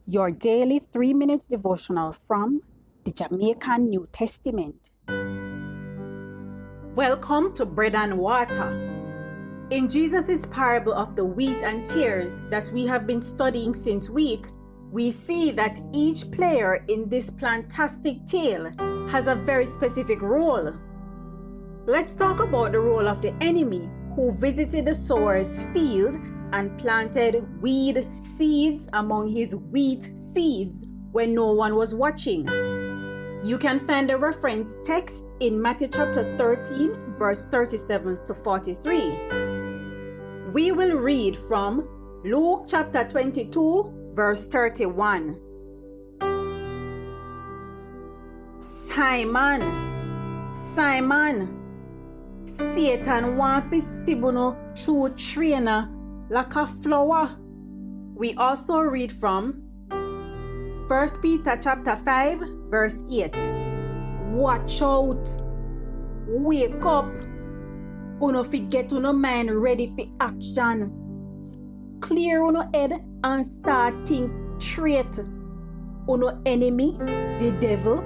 Your daily 3 minutes devotional from the Jamaican New Testament. Welcome to Bread and Water. In Jesus' parable of the wheat and tares that we have been studying since week, we see that each player in this plantastic tale has a very specific role. Let's talk about the role of the enemy who visited the sower's field and planted weed seeds among his wheat seeds when no one was watching. You can find the reference text in Matthew chapter 13, verse 37 to 43. We will read from Luke chapter 22, verse 31. Simon, Satan want to sibuno through trainer like a flower. We also read from 1 Peter chapter 5, verse 8. Watch out. Wake up. Uno fi get uno mind ready for action. Clear uno head and start think straight. Uno enemy, the devil,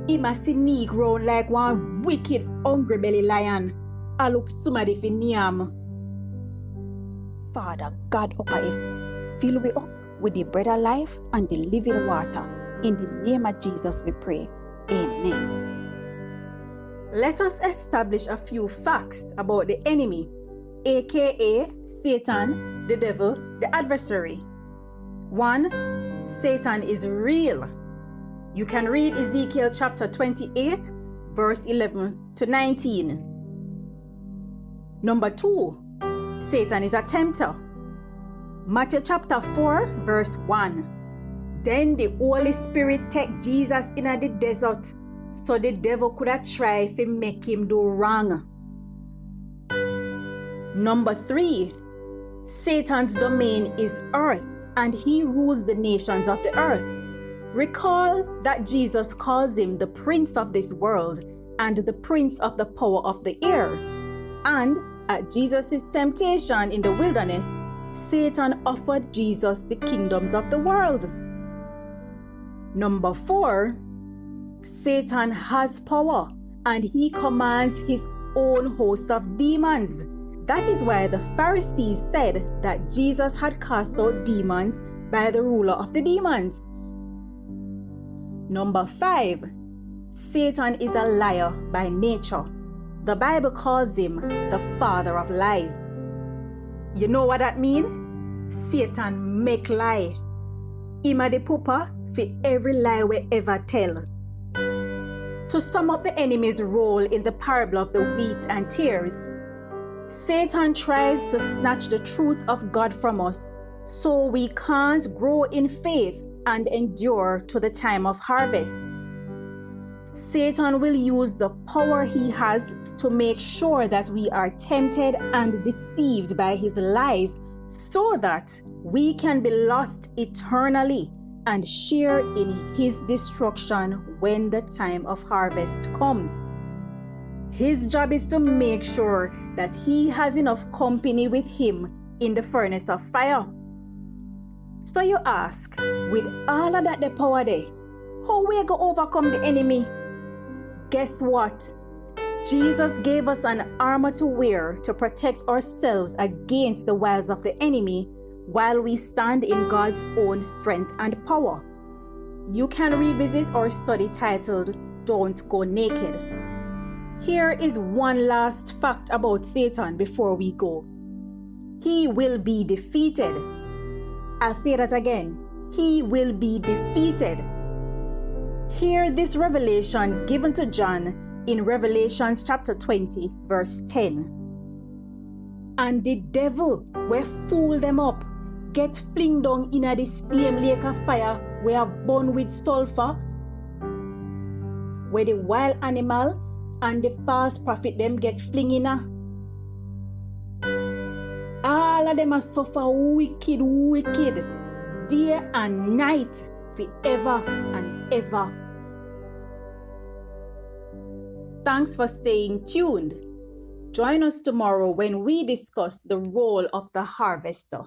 he must sneak round like one wicked hungry belly lion. I look somebody fi niam. Father God, fill we up with the bread of life and the living water. In the name of Jesus we pray. Amen. Let us establish a few facts about the enemy, aka Satan, the devil, the adversary. 1. Satan is real. You can read Ezekiel chapter 28, verse 11 to 19. Number 2. Satan is a tempter. Matthew chapter 4, verse 1. Then the Holy Spirit take Jesus in the desert, so the devil could have tried to make him do wrong. Number 3. Satan's domain is earth, and he rules the nations of the earth. Recall that Jesus calls him the prince of this world and the prince of the power of the air. And at Jesus' temptation in the wilderness, Satan offered Jesus the kingdoms of the world. Number 4, Satan has power and he commands his own host of demons. That is why the Pharisees said that Jesus had cast out demons by the ruler of the demons. Number 5, Satan is a liar by nature. The Bible calls him the father of lies. You know what that means? Satan make lie. Him a the pooper for every lie we ever tell. To sum up the enemy's role in the parable of the wheat and tares, Satan tries to snatch the truth of God from us so we can't grow in faith and endure to the time of harvest. Satan will use the power he has to make sure that we are tempted and deceived by his lies so that we can be lost eternally and share in his destruction when the time of harvest comes. His job is to make sure that he has enough company with him in the furnace of fire. So you ask, with all of that the power there, how we go overcome the enemy? Guess what? Jesus gave us an armor to wear to protect ourselves against the wiles of the enemy while we stand in God's own strength and power. You can revisit our study titled, Don't Go Naked. Here is one last fact about Satan before we go. He will be defeated. I'll say that again. He will be defeated. Hear this revelation given to John in Revelation chapter 20, verse 10. And the devil will fool them up, get fling down in the same lake of fire where burn with sulfur, where the wild animal and the false prophet them get fling in. All of them are suffer wicked, day and night, forever and ever. Thanks for staying tuned. Join us tomorrow when we discuss the role of the harvester.